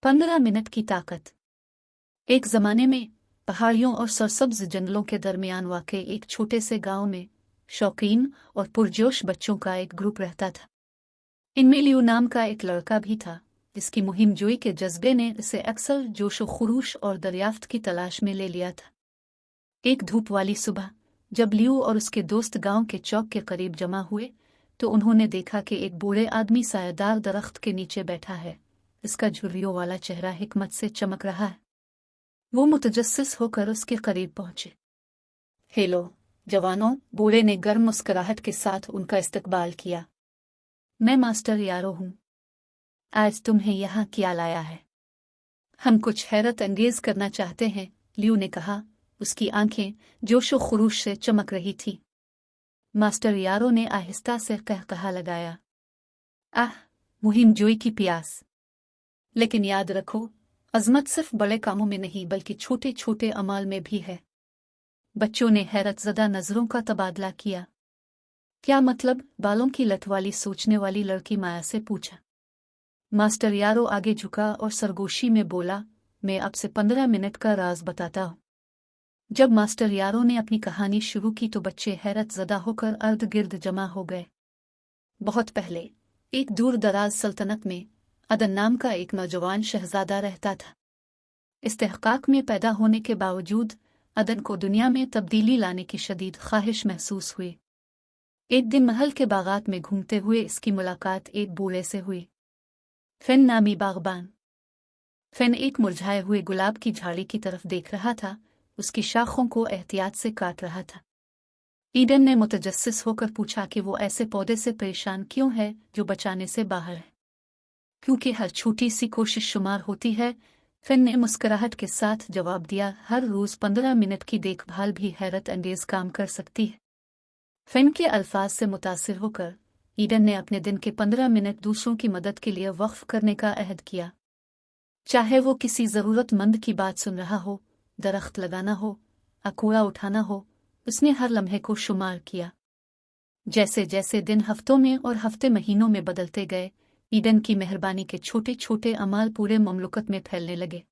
15 minute की ताकत। एक जमाने में पहाड़ियों और सरसब्ज जंगलों के दरमियान वाक़े एक छोटे से गांव में शौकीन और पुरजोश बच्चों का एक ग्रुप रहता था। इनमें लियो नाम का एक लड़का भी था, जिसकी मुहिमजोई के जज्बे ने इसे अक्सर जोशो खरूश और दरियाफ्त की तलाश में ले लिया था। एक धूप वाली सुबह जब लियो और उसके दोस्त गांव के चौक के करीब जमा हुए तो उन्होंने देखा कि एक बूढ़े आदमी सायादार दरख्त के नीचे बैठा है। इसका झुर्रियों वाला चेहरा हिकमत से चमक रहा है। वो मुतजस्सिस होकर उसके करीब पहुंचे। हेलो जवानों, बूढ़े ने गर्म मुस्कुराहट के साथ उनका इस्तकबाल किया। मैं मास्टर यारो हूं। आज तुम्हें यहाँ क्या लाया है? हम कुछ हैरत अंगेज करना चाहते हैं, लियो ने कहा। उसकी आंखें जोशो खरूश से चमक रही थी। मास्टर यारो ने आहिस्ता से कहकहा लगाया, आह, मुहिमजोई की प्यास। लेकिन याद रखो, अजमत सिर्फ बड़े कामों में नहीं बल्कि छोटे छोटे अमाल में भी है। बच्चों ने हैरतज़दा नजरों का तबादला किया। क्या मतलब? बालों की लट वाली सोचने वाली लड़की माया से पूछा। मास्टर यारो आगे झुका और सरगोशी में बोला, मैं आपसे 15 मिनट का राज बताता हूँ। जब मास्टर यारो ने अपनी कहानी शुरू की तो बच्चे हैरतज़दा होकर अर्द गिर्द जमा हो गए। बहुत पहले एक दूर दराज सल्तनत में अदन नाम का एक नौजवान शहजादा रहता था। इस्तेहकाक में पैदा होने के बावजूद अदन को दुनिया में तब्दीली लाने की शदीद ख्वाहिश महसूस हुई। एक दिन महल के बागात में घूमते हुए इसकी मुलाकात एक बूढ़े से हुई। फेन नामी बागबान। फेन एक मुरझाए हुए गुलाब की झाड़ी की तरफ देख रहा था, उसकी शाखों को एहतियात से काट रहा था। ईडन ने मुतजस्सिस होकर पूछा कि वो ऐसे पौधे से परेशान क्यों है जो बचाने से बाहर है। क्योंकि हर छोटी सी कोशिश शुमार होती है, फेन ने मुस्कुराहट के साथ जवाब दिया। हर रोज 15 मिनट की देखभाल भी हैरत अंगेज काम कर सकती है। फेन के अल्फाज से मुतासिर होकर ईडन ने अपने दिन के 15 मिनट दूसरों की मदद के लिए वक्फ करने का अहद किया। चाहे वो किसी ज़रूरतमंद की बात सुन रहा हो, दरख्त लगाना हो, कूड़ा उठाना हो, उसने हर लम्हे को शुमार किया। जैसे जैसे दिन हफ्तों में और हफ्ते महीनों में बदलते गए, ईडन की मेहरबानी के छोटे छोटे अमाल पूरे ममलुकत में फैलने लगे।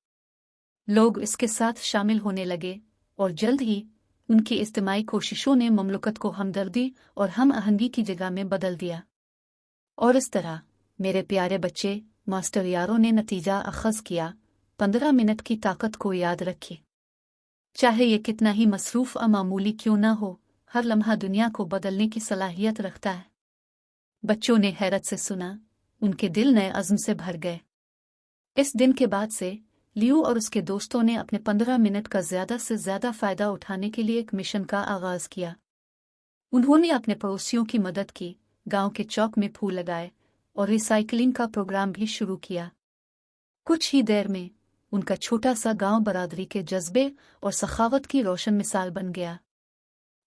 लोग इसके साथ शामिल होने लगे और जल्द ही उनकी इज्तिमाई कोशिशों ने ममलुकत को हमदर्दी और हम आहंगी की जगह में बदल दिया। और इस तरह मेरे प्यारे बच्चे, मास्टर यारो ने नतीजा अखज़ किया, 15 मिनट की ताकत को याद रखिए। चाहे ये कितना ही मसरूफ़ मामूली क्यों ना हो, हर लम्हा दुनिया को बदलने की सलाहियत रखता है। बच्चों ने हैरत से सुना, उनके दिल नए अज़्म से भर गए। इस दिन के बाद से लियो और उसके दोस्तों ने अपने 15 मिनट का ज़्यादा से ज़्यादा फ़ायदा उठाने के लिए एक मिशन का आगाज़ किया। उन्होंने अपने पड़ोसियों की मदद की, गांव के चौक में फूल लगाए और रिसाइकलिंग का प्रोग्राम भी शुरू किया। कुछ ही देर में उनका छोटा सा गांव बरादरी के जज्बे और सखावत की रोशन मिसाल बन गया।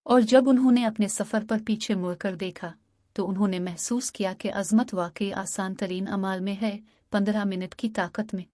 और जब उन्होंने अपने सफ़र पर पीछे मुड़कर देखा तो उन्होंने महसूस किया कि अज़मत वाकई आसान तरीन अमाल में है, 15 मिनट की ताकत में।